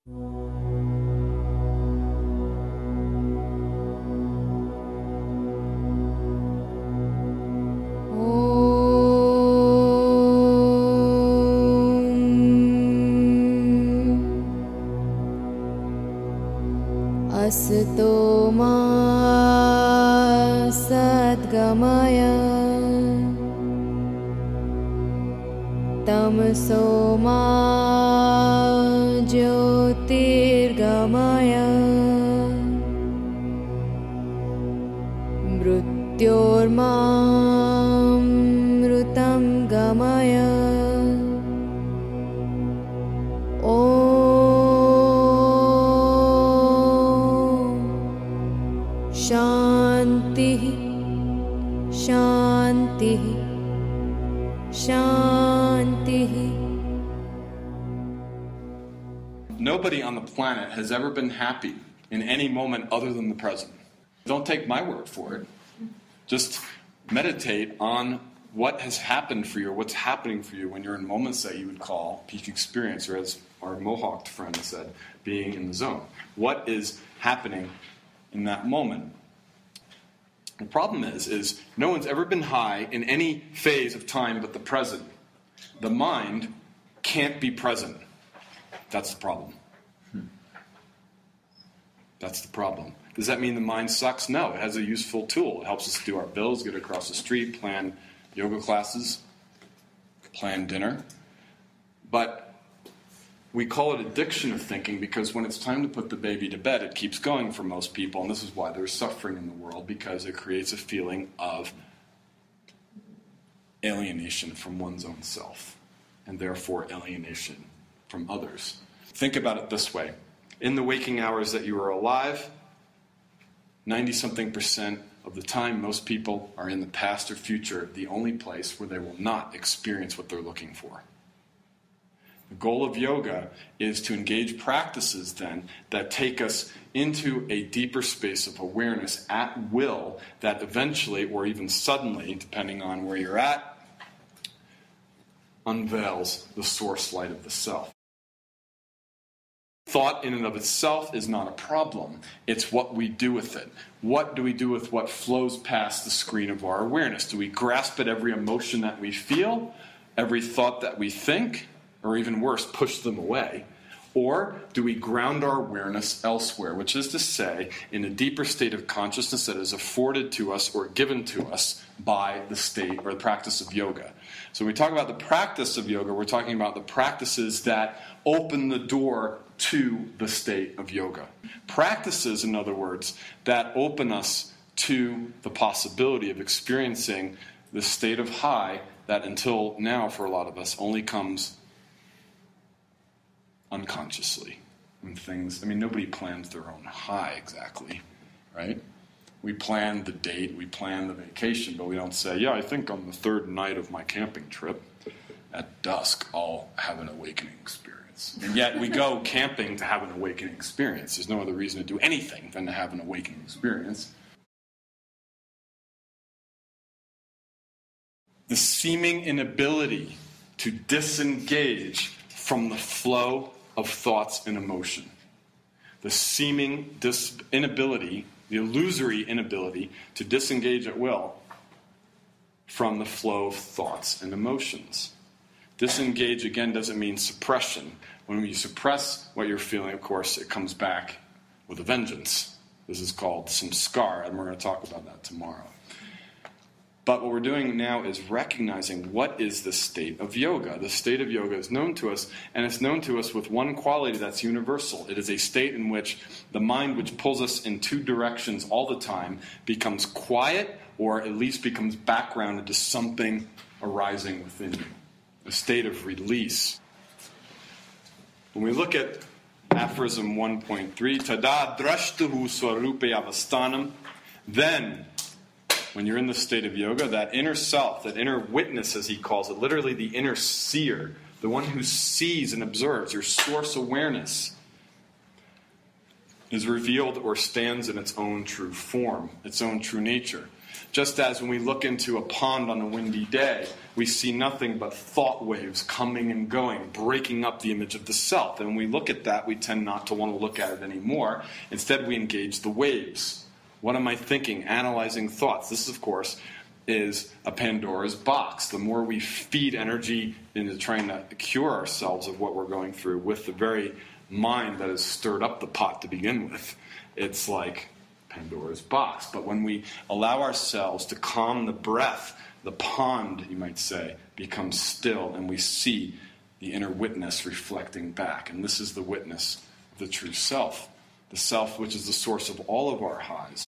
Asato ma sadgamaya tamaso ma jyotirgamaya mrityormam mritam gamaya Shanti, Shanti, Shanti. Nobody on the planet has ever been happy in any moment other than the present. Don't take my word for it. Just meditate on what has happened for you, or what's happening for you when you're in moments that you would call peak experience, or as our Mohawk friend said, being in the zone. What is happening in that moment? The problem is no one's ever been high in any phase of time but the present. The mind can't be present. That's the problem. That's the problem. Does that mean the mind sucks? No, it has a useful tool. It helps us do our bills, get across the street, plan yoga classes, plan dinner. But we call it addiction of thinking because when it's time to put the baby to bed, it keeps going for most people, and this is why there's suffering in the world, because it creates a feeling of alienation from one's own self, and therefore alienation from others. Think about it this way. In the waking hours that you are alive, 90-something% of the time, most people are in the past or future, the only place where they will not experience what they're looking for. The goal of yoga is to engage practices, then, that take us into a deeper space of awareness at will that eventually, or even suddenly, depending on where you're at, unveils the source light of the self. Thought in and of itself is not a problem. It's what we do with it. What do we do with what flows past the screen of our awareness? Do we grasp at every emotion that we feel, every thought that we think, or even worse, push them away? Or do we ground our awareness elsewhere, which is to say, in a deeper state of consciousness that is afforded to us or given to us by the state or the practice of yoga? So when we talk about the practice of yoga, we're talking about the practices that open the door to the state of yoga. Practices, in other words, that open us to the possibility of experiencing the state of high that until now, for a lot of us, only comes unconsciously. When nobody plans their own high exactly, right? We plan the date, we plan the vacation, but we don't say, yeah, I think on the third night of my camping trip, at dusk, I'll have an awakening experience. And yet we go camping to have an awakening experience. There's no other reason to do anything than to have an awakening experience. The seeming inability to disengage from the flow of thoughts and emotion. The seeming inability, the illusory inability to disengage at will from the flow of thoughts and emotions. Disengage, again, doesn't mean suppression. When you suppress what you're feeling, of course, it comes back with a vengeance. This is called samskar, and we're going to talk about that tomorrow. But what we're doing now is recognizing what is the state of yoga. The state of yoga is known to us, and it's known to us with one quality that's universal. It is a state in which the mind, which pulls us in two directions all the time, becomes quiet, or at least becomes backgrounded to something arising within you. A state of release. When we look at aphorism 1.3, Tada drashtuhu swarupe avastanam, then, when you're in the state of yoga, that inner self, that inner witness, as he calls it, literally the inner seer, the one who sees and observes, your source awareness, is revealed or stands in its own true form, its own true nature. Just as when we look into a pond on a windy day, we see nothing but thought waves coming and going, breaking up the image of the self. And when we look at that, we tend not to want to look at it anymore. Instead, we engage the waves. What am I thinking? Analyzing thoughts. This, of course, is a Pandora's box. The more we feed energy into trying to cure ourselves of what we're going through with the very mind that has stirred up the pot to begin with, it's like Pandora's box. But when we allow ourselves to calm the breath, the pond, you might say, becomes still, and we see the inner witness reflecting back. And this is the witness of the true self, the self which is the source of all of our highs.